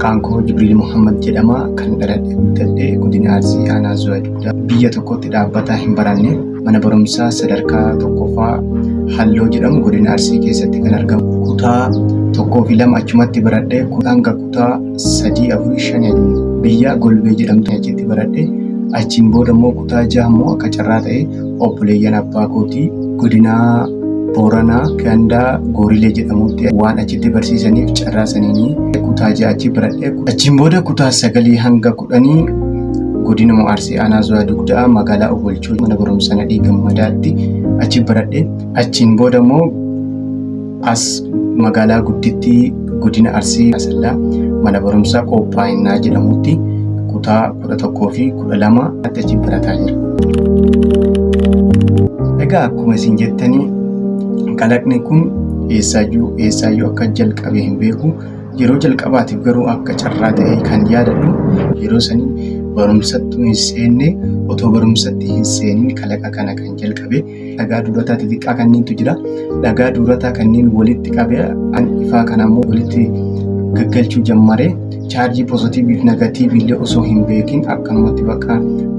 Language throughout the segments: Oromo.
Maqaan koo Jibriil Muhammad jedhama. Kan dhaladhe guddadhe godina Arsii Aanaa Zuwaa Dugdaa. Biyya tokkotti dhaabbataa hin baranne mana barumsaa sadarkaa tokkoffaa Halloo jedhamu godina Arsii keessatti kan argamu. Kutaa 1 fi 2 achumatti baradhe. Hanga kutaa 3, 4, 5 biyya Golbee jedhamtu achitti baradhe. Achiin booda immoo kutaa 6 immoo akka carraa ta'e obboleeyyan abbaa kootii godina Booranaa Gandaa Goorilee jedhamutti waan achitti barsiisaniif carraa saniini kutaa 6 achi baradhe. Achiin booda kutaa 9 hanga 10 godina Arsii Aanaa Zuwaa Dugdaa magaalaa Obolchoo mana barumsaa Nadhii Gammadaatti achi baradhe. Achiin booda immoo as magaalaa Gudditti godina Arsii Asallaa mana barumsaa Qophaa'inaa jedhamutti kutaa 11 fi 12 achi barataa jira. Egaa akkuma isin jettanii kalaqni kun eessaayyuu akka jalqabe hin beeku. Yeroo jalqabaatiif garuu akka carraa ta'e kan yaadadhu yeroo sanii barumsatti hin seenne otoo barumsatti hin seenin kalaqa kana kan jalqabe dhagaa duurataa xixiqqaa kanniintu jira. Dhagaa duurataa kanniin walitti qabee ifaa kana immoo walitti gaggalchuu jalqabe. Chaarjii poozitiivii fi negatiivii illee osoo hin beekin akkanumatti bakka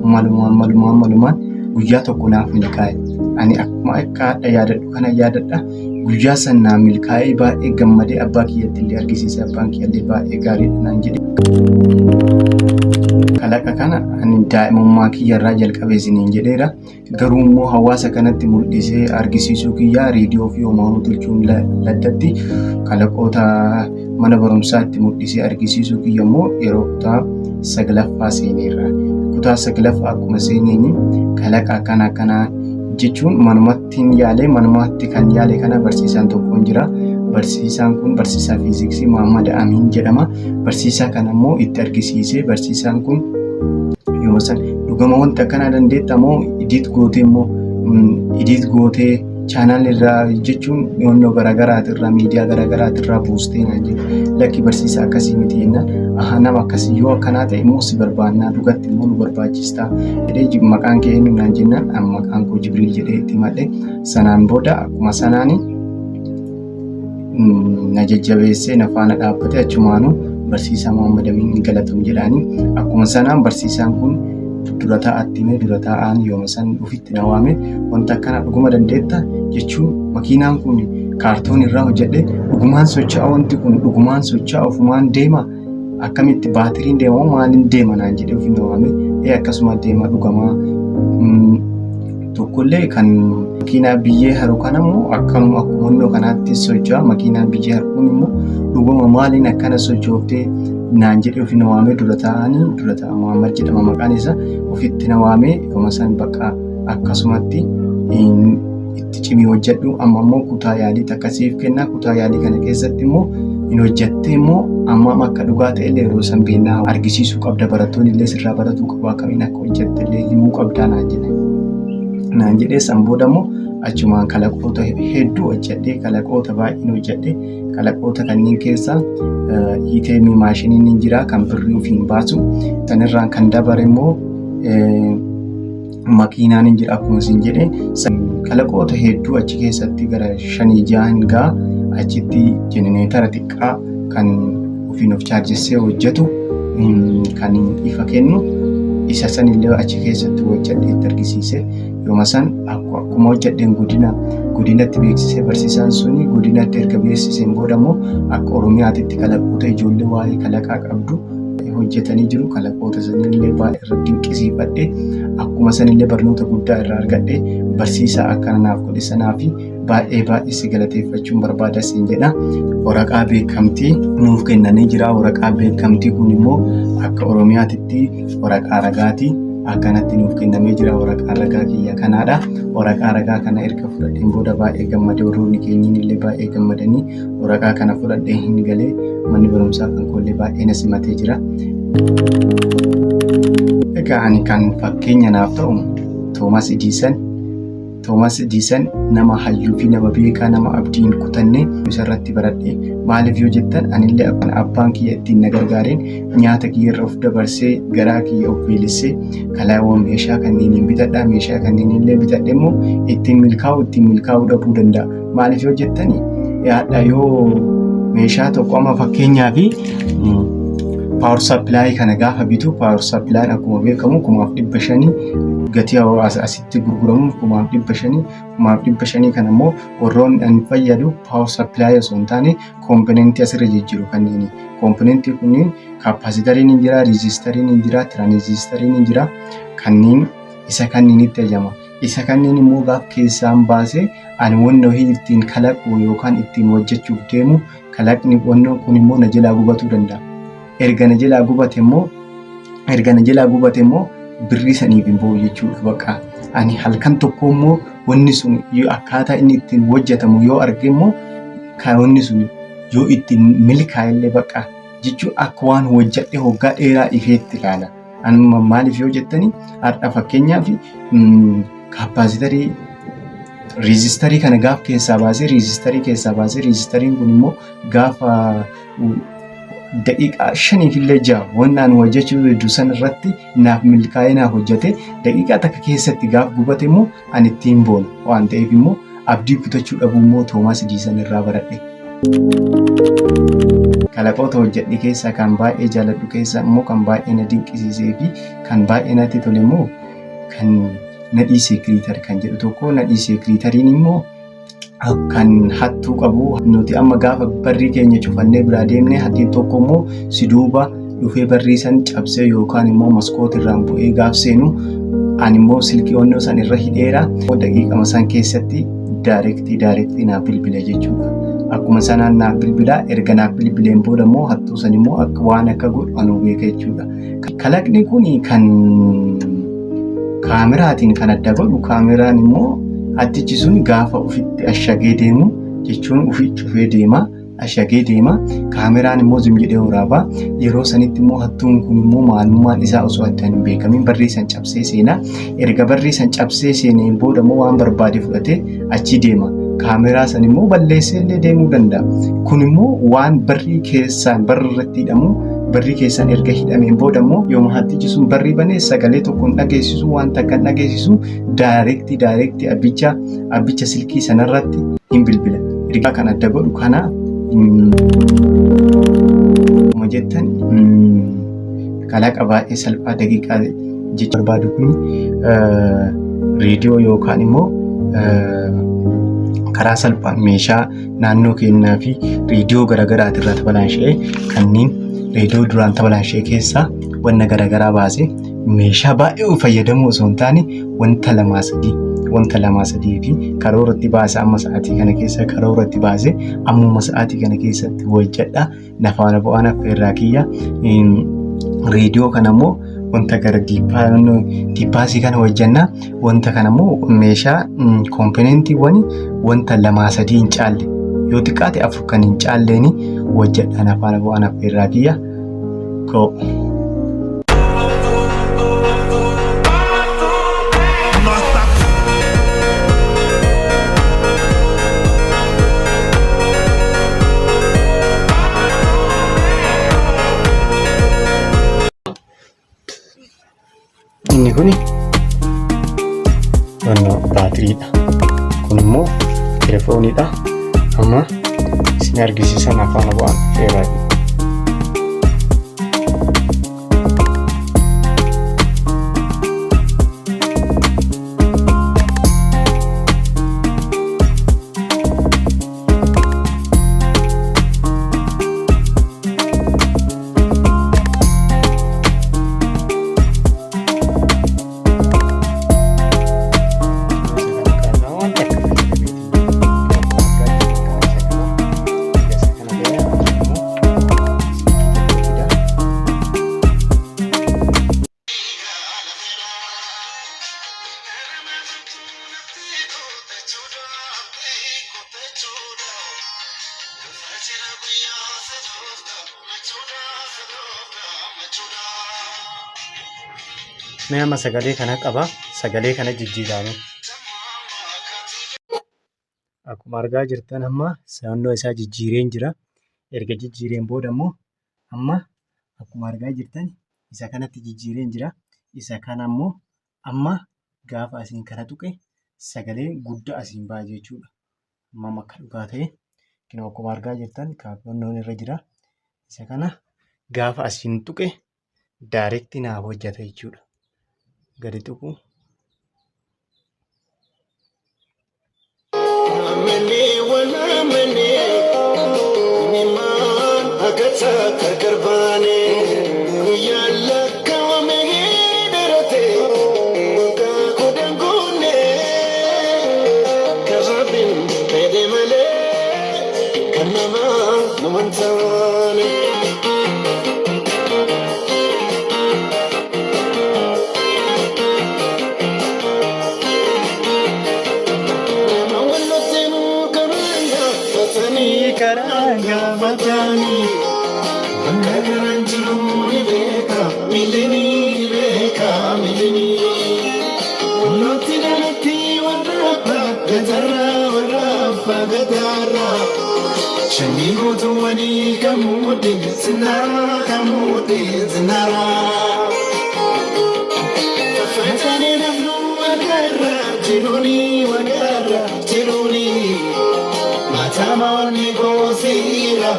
malumaan guyyaa tokko naaf milkaa'e. Ani akkuma akka yaadadhu kana yaadadha. Guyyaa san naaf milkaa'ee baay'ee gammadee abbaa kiyyatti illee argisiise. Abbaan kiyyallee baay'ee gaariidha naan jedhe. Kalaqa kana ani daa'imummaa kiyyarraa jalqabee isiniin jedheera. Garuu immoo hawaasa kanatti mul'isee argisiisuu kiyyaa reediyoo fi homaanuu tolchuun laddatti kalaqoota mana barumsaatti mul'isee argisiisuu kiyya immoo yeroo kutaa 9ffaa seeneerra. Kutaa 9ffaa akkuma seeneeni kalaqa kana jechuun manumatti kan yaale kana barsiisaan tokkoon jira. Barsiisaan kun barsiisaa fiiziksii Muhammad Amiin jedhama. Barsiisaa kana immoo itti argisiisee barsiisaan kun yoo san dhugama wanta akkanaa dandeetta moo idiit gootee chaanal irraa jechuun yoonnoo garaagaraatirraa miidiyaa garaagaraatirraa buustee naan jedhu. Lakki barsiisaa akkasii miti jennaan. Nama akkasii yoo akkanaa ta'e immoo si barbaannaa dhugatti immoo nu barbaachistaa jedhee maqaan kee eenyu naan jennaan. Maqaan koo Jibriil jedhee itti himadhe. Sanaan booda akkuma sanaani na jajjabeessee na faana dhaabbate achumaanuu barsiisaa Muhammad Amiin galatamu jedhaanii. Akkuma sanaan barsiisaan kun dura taa'attimee dura taa'aan yooma san dhufitti na waame wanta akkana dhuguma dandeetta jechuun makiinaan kun kaartoon irraa hojjedhe dhugumaan socho'a wanti kun dhugumaan socho'a ofumaan deema akkamitti baatiriin deema maaliin deema naan jedhee ofiin na waame. Akkasuma deema dhugamaa tokkollee kan makiinaa biyyee haru kanammoo akkuma kanaatti socho'a. Makiinaa biyyee haru kun immoo dhuguma maaliin akkana sochooftee naan jedhee ofiin na waame. Dura taa'aa Muhammad jedhama maqaan isaa. Ofitti na waame yooma san bakka akkasumatti itti cimii hojjedhu. Amma immoo kutaa yaalii akkasiif kenna. Kutaa yaalii kana keessatti immoo hin hojjettee immoo amma akka dhugaa ta'e illee yeroo san beennaa argisiisuu qabda. Barattoonni illee sirraa baratuu qabu. Akkamiin akka hojjette illee himuu qabdaa naan jedhee san booda immoo achumaan kalaqoota hedduu hojjedhee kalaqoota baay'een hojjedhee kalaqoota kanneen keessaa ATM maashiniin ni jira kan birrii ofiin baasu. Sanirraan kan dabare immoo makiinaan ni jira akkuma isin jedhee. Kalaqoota hedduu achi keessatti gara 5-6 ga'a. Achitti jenereetara xiqqaa kan ofiin of chaarjessee hojjetu kan ifa kennu isa sanillee achi keessatti hojjedhee itti argisiise. Yooma san akkuma hojjedheen godinatti beeksisee barsiisaan suni godinatti erga beeksiseen booda immoo akka Oromiyaatitti kalaqoota ijoollee waa'ee kalaqaa qabdu hojjetanii jiru. Kalaqoota sanillee baay'ee irratti dinqisiifadhe. Akkuma sanillee barnoota guddaa irraa argadhe. Barsiisaa akkana naaf godhe sanaa fi baay'ee si galateeffachuun barbaada siin jedha. Waraqaa beekamtii nuuf kennanii jira. Waraqaa beekamtii kun immoo akka Oromiyaatitti waraqaa ragaati. Akkanatti nuuf kennamee jira. Waraqaa ragaa kiyya kanaadha. Waraqaa ragaa kana erga fudhadheen booda baay'ee gammadee warroonni keenyiin illee baay'ee gammadanii waraqaa kana fudhadhee hin galee manni barumsaa kan koollee baay'ee na simatee jira. Egaa ani kan fakkeenya naaf ta'u Toomas Idiisan nama hayyuu fi nama beekaa nama abdiin kutanne isarratti baradhe. Maaliif yoo jettan anillee abbaan kiyya ittiin na gargaareen nyaata kiyyarra of dabarsee garaa kiyya of beelessee kalaawwan meeshaa kanneeniin bitadha. Meeshaa kanneenillee bitadhe immoo ittiin milkaa'uu dhabuu danda'a. Maaliif yoo jettani yaadha yoo meeshaa tokko amma fakkeenyaaf Power supply kana gaafa bitu power supply akkuma beekamu 1500 gatii asitti gurguramu 1500 kana immoo warroon an fayyadu power supply osoo hin taane komponentii asirra jijjiiru kanneen komponentii kunniin kaappaasitariin hin jira, riizistariin hin jira, tiraanzistariin hin jira kanneen isa kanneenitti ajajama. Isa kanneen immoo gaaf keessaan baasee ani wannoo ittiin kalaqu yookaan ittiin hojjechuuf deemu kalaqni wannoo kun immoo na jalaa gubatuu danda'a. Erga na jalaa gubate immoo birrii saniif hin ba'u jechuudha bakka. Ani halkan tokko immoo wanni sun akkaataa inni ittiin hojjetamu yoo arge immoo kan wanni sun yoo ittiin milkaa'ellee bakka jechuun akka waan hojjedhe waggaa dheeraa ifeetti ilaala. Ani maaliif yoo jettanii har'a fakkeenyaaf kaappaasitarii riizistarii kana gaaf keessaa baasee riizistariin kun immoo gaafa daqiiqaa 5 illee ja'a wannaan hojjechuu hedduu san irratti naaf milkaa'ee naaf hojjete daqiiqaa takka keessatti gaaf gubate immoo ani ittiin boona waan ta'eef immoo abdii kutachuu dhabuu immoo Toomaas Ediisan irraa baradhe. Kalaqoota hojjedhe keessaa kan baay'ee jaalladhu keessaa immoo kan baay'ee na dinqisiisee fi kan baay'ee natti tole immoo kan nadhii seekiriitar kan jedhu tokko nadhii seekiriitariin immoo kan hattuu qabu nuti amma gaafa barrii keenya cufannee biraa deemnee hattiin tokko immoo si duuba dhufee barrii san cabsee yookaan immoo maskoot irraan bu'ee gaaf seenu ani immoo silkii onnoo san irra hidheera daqiiqama san keessatti daayirektii naaf bilbila jechuudha. Akkuma sanaan naaf bilbila erga naaf bilbileen booda immoo hattuu san immoo akka waan akka godhu anuu beeka jechuudha. Kalaqni kun kan kaameraatiin kan adda godhu kaameraan immoo hattichi sun gaafa ofitti ashagee deemu jechuun ofii cufee deema ashagee deema kaameraan immoo zum jedhee waraaba yeroo sanitti immoo hattuun kun immoo maalummaan isaa osoo addaan hin beekamin barrii san cabsee seena erga barrii san cabsee seeneen booda immoo waan barbaade fudhatee achi deema kaameraa san immoo balleessee illee deemuu danda'a kun immoo waan barrii keessaan barrirratti hidhamu barrii keessaan erga hidhameen booda immoo yooma hattichi sun barrii banee sagalee tokko hin dhageessisu waan takka hin dhageessisu daayirektii abbicha silkii sanarratti hin bilbila. Ergaa kan adda godhu kana akkuma jettan kalaqa baay'ee salphaa daqiiqaa jecha barbaadu kun reediyoo yookaan immoo karaa salphaan meeshaa naannoo keenyaa fi reediyoo garaagaraati irratti balaanshee kanneen reediyoo duraan tabalashee keessaa wanna garaagaraa baasee meeshaa baay'ee fayyadamuu osoo hin taane wanta lamaa sadii fi karooratti baase amma sa'aatii kana keessa karooratti baase ammuma sa'aatii kana keessatti hojjedha nafaana bu'aan affeerraa kiyya reediyoo kana immoo wanta gara diippaasii kana hojjenna wanta kana immoo meeshaa komponentiiwwan wanta 2-3 hin caalle yoo xiqqaate 4 kan hin caalleen hojjedha nafaana bu'aan affeerraa kiyya go. Inni kuni baatiriidha. Kun immoo telefooniidha. Amma isin argisiisan afaan bu'aan affeerraa. Mee amma sagalee kana qaba. Sagalee kana jijjiirame. Akkuma argaa jirtan amma naannoo isaa jijjiireen jira. Erga jijjiireen booda immoo amma akkuma argaa jirtan isa kanatti jijjiireen jira. Isa kana immoo amma gaafa asiin kana tuqe sagalee guddaa asiin ba'a jechuudha. Amma akka dhugaa ta'e akkuma argaa jirtan kaarboonnoon irra jira. Isa kana gaafa asiin tuqe daayirektii naaf hojjeta jechuudha. Gadi tuqu. Karanga matani, bangagaran jiruni beka, mileni. Noti warapa, gadara. Shani gotu wani kamudi, zinara. Fatani nafnu wagara, jiruni. Matamani gozira,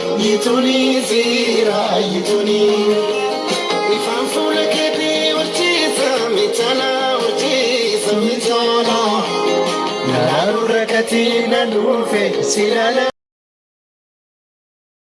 yituni. Ifan fule keti urchisa, mitana. Nararu rakati na nufe silala.